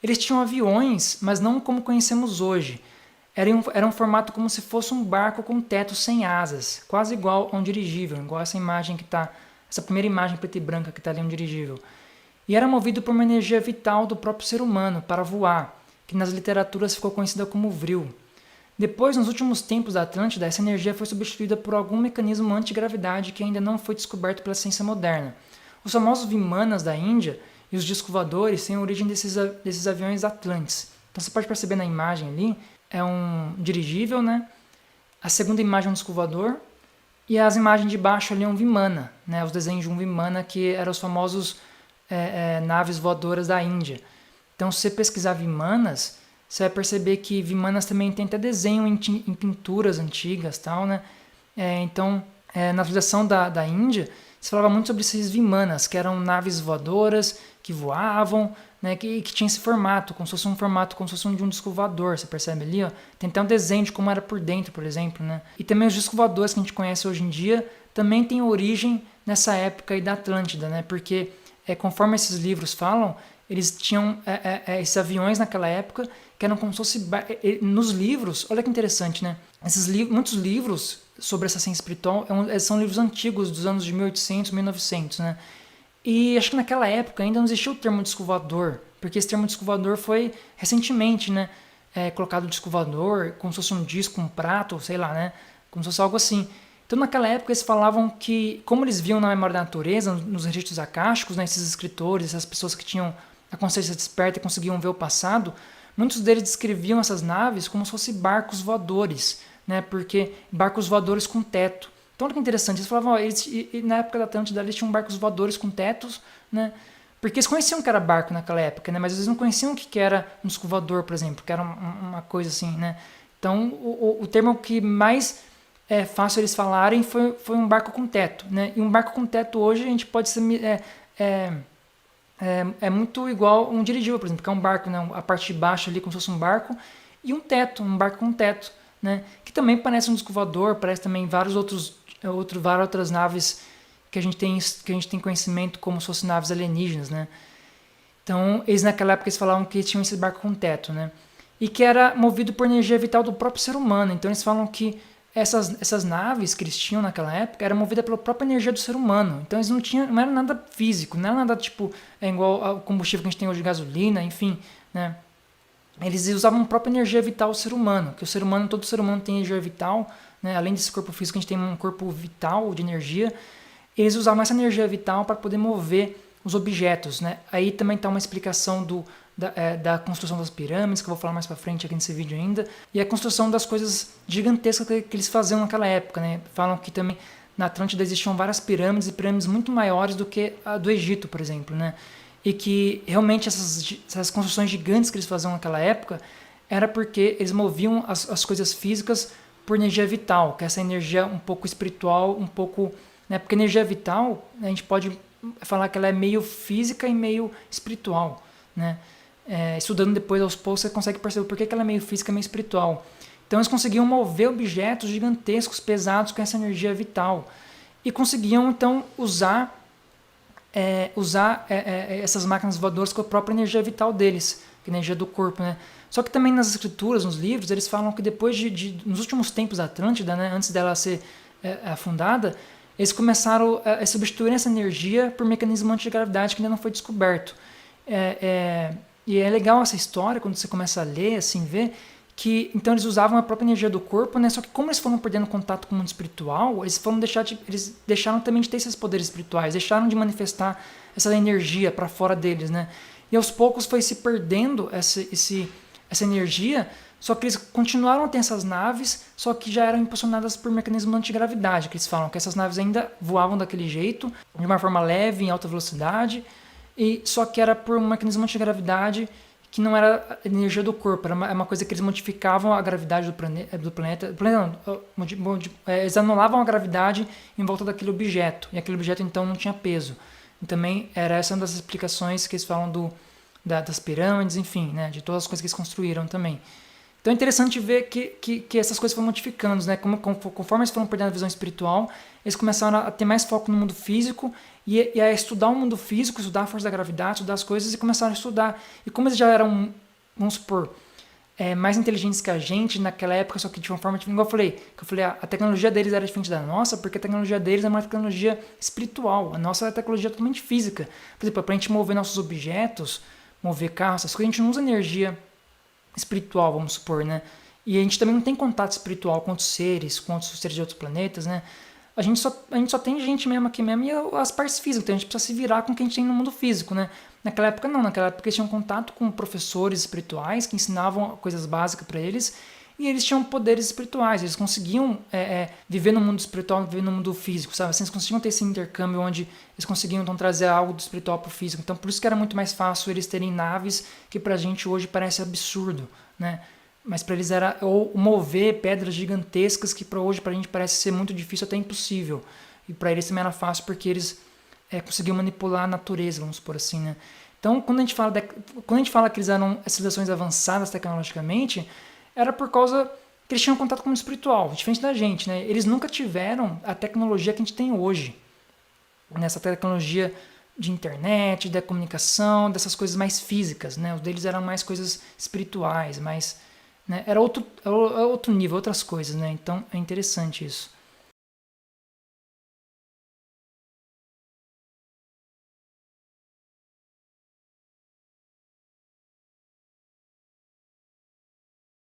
Eles tinham aviões, mas não como conhecemos hoje. Era um formato como se fosse um barco com teto sem asas, quase igual a um dirigível, igual essa imagem que está, essa primeira imagem preta e branca que está ali, um dirigível. E era movido por uma energia vital do próprio ser humano para voar, que nas literaturas ficou conhecida como vril. Depois, nos últimos tempos da Atlântida, essa energia foi substituída por algum mecanismo antigravidade que ainda não foi descoberto pela ciência moderna. Os famosos Vimanas da Índia e os disco voadores têm a origem desses aviões atlantes. Então você pode perceber na imagem ali, é um dirigível, né? A segunda imagem é um disco voador e as imagens de baixo ali é um Vimana, né? Os desenhos de um Vimana que eram os famosos naves voadoras da Índia. Então se você pesquisar Vimanas, você vai perceber que Vimanas também tem até desenho em pinturas antigas, tal, né? Então, na civilização da Índia, se falava muito sobre esses Vimanas, que eram naves voadoras, que voavam, né? Que tinha esse formato, como se fosse um formato, como se fosse de um disco voador, você percebe ali, ó? Tem até um desenho de como era por dentro, por exemplo, né? E também os discos voadores que a gente conhece hoje em dia, também tem origem nessa época aí da Atlântida, né? Porque, conforme esses livros falam, eles tinham esses aviões naquela época que eram como se fosse nos livros, olha que interessante, né? Muitos livros sobre essa ciência espiritual são livros antigos dos anos de 1800, 1900, né? E acho que naquela época ainda não existia o termo disco voador, porque esse termo disco voador foi recentemente, né? Colocado disco voador, como se fosse um disco, um prato, sei lá, né? Como se fosse algo assim. Então naquela época eles falavam que, como eles viam na memória da natureza, nos registros acásticos, né, esses escritores, essas pessoas que tinham a consciência desperta e conseguiam ver o passado, muitos deles descreviam essas naves como se fossem barcos voadores, né? Porque barcos voadores com teto. Então olha que interessante, eles falavam, na época da Atlântida eles tinham barcos voadores com tetos, né? Porque eles conheciam que era barco naquela época, né? Mas eles não conheciam o que era um disco voador, por exemplo, que era uma coisa assim, né? Então o termo que mais é fácil eles falarem foi um barco com teto, né? E um barco com teto hoje a gente pode ser muito igual um dirigível, por exemplo, que é um barco, né? A parte de baixo ali como se fosse um barco, e um teto, um barco com teto, né? Que também parece um disco voador, parece também várias outras naves que a gente tem conhecimento como se fossem naves alienígenas, né? Então, eles naquela época eles falavam que tinham esse barco com teto, né? E que era movido por energia vital do próprio ser humano. Então, eles falam que essas naves que eles tinham naquela época era movida pela própria energia do ser humano. Então eles não era nada físico, não era nada tipo igual ao combustível que a gente tem hoje de gasolina, enfim, né? Eles usavam a própria energia vital do ser humano, que todo ser humano tem energia vital, né? Além desse corpo físico, a gente tem um corpo vital de energia. Eles usavam essa energia vital para poder mover os objetos, né? Aí também está uma explicação da construção das pirâmides, que eu vou falar mais para frente aqui nesse vídeo ainda, e a construção das coisas gigantescas que eles faziam naquela época, né? Falam que também na Atlântida existiam várias pirâmides, e pirâmides muito maiores do que a do Egito, por exemplo, né? E que realmente essas construções gigantes que eles faziam naquela época era porque eles moviam as coisas físicas por energia vital, que é essa energia um pouco espiritual, um pouco, né? Porque energia vital, a gente pode falar que ela é meio física e meio espiritual, né? Estudando depois aos poucos você consegue perceber por que ela é meio física e meio espiritual. Então eles conseguiam mover objetos gigantescos, pesados com essa energia vital e conseguiam então usar essas máquinas voadoras com a própria energia vital deles, que é a energia do corpo, né? Só que também nas escrituras, nos livros, eles falam que depois nos últimos tempos da Atlântida, né, antes dela ser afundada, eles começaram a substituir essa energia por mecanismo antigravidade que ainda não foi descoberto. E é legal essa história, quando você começa a ler, assim, ver que então eles usavam a própria energia do corpo, né? Só que como eles foram perdendo contato com o mundo espiritual, eles deixaram também de ter esses poderes espirituais, deixaram de manifestar essa energia para fora deles, né? E aos poucos foi se perdendo essa energia, só que eles continuaram a ter essas naves, só que já eram impulsionadas por mecanismo antigravidade, que eles falam que essas naves ainda voavam daquele jeito, de uma forma leve, em alta velocidade, e só que era por um mecanismo antigravidade que não era energia do corpo, era uma coisa que eles modificavam a gravidade do planeta eles anulavam a gravidade em volta daquele objeto, e aquele objeto então não tinha peso. E também era essa uma das explicações que eles falam das pirâmides, enfim, né, de todas as coisas que eles construíram também. Então é interessante ver que essas coisas foram modificando, né? Conforme eles foram perdendo a visão espiritual, eles começaram a ter mais foco no mundo físico e a estudar o mundo físico, estudar a força da gravidade, estudar as coisas e começaram a estudar. E como eles já eram, vamos supor, mais inteligentes que a gente naquela época, só que de uma forma, igual eu falei, a tecnologia deles era diferente da nossa, porque a tecnologia deles é uma tecnologia espiritual, a nossa é uma tecnologia totalmente física. Por exemplo, para a gente mover nossos objetos, mover carros, essas coisas, a gente não usa energia espiritual, vamos supor, né? E a gente também não tem contato espiritual com outros seres, de outros planetas, né? A gente só tem gente mesmo aqui mesmo e as partes físicas, então a gente precisa se virar com o que a gente tem no mundo físico, né? Naquela época não, naquela época eles tinham contato com professores espirituais que ensinavam coisas básicas para eles e eles tinham poderes espirituais, eles conseguiam viver no mundo espiritual, viver no mundo físico, sabe? Assim, eles conseguiam ter esse intercâmbio onde eles conseguiam então trazer algo do espiritual para o físico, então por isso que era muito mais fácil eles terem naves que pra gente hoje parece absurdo, né? Mas para eles era ou mover pedras gigantescas que para hoje para a gente parece ser muito difícil, até impossível. E para eles também era fácil porque eles conseguiam manipular a natureza, vamos supor assim, né? Então, quando a gente fala que eles eram civilizações avançadas tecnologicamente, era por causa que eles tinham contato com o espiritual, diferente da gente, né? Eles nunca tiveram a tecnologia que a gente tem hoje, nessa tecnologia de internet, da comunicação, dessas coisas mais físicas, né? Os deles eram mais coisas espirituais, mais, né? Era outro nível, outras coisas, né? Então é interessante isso.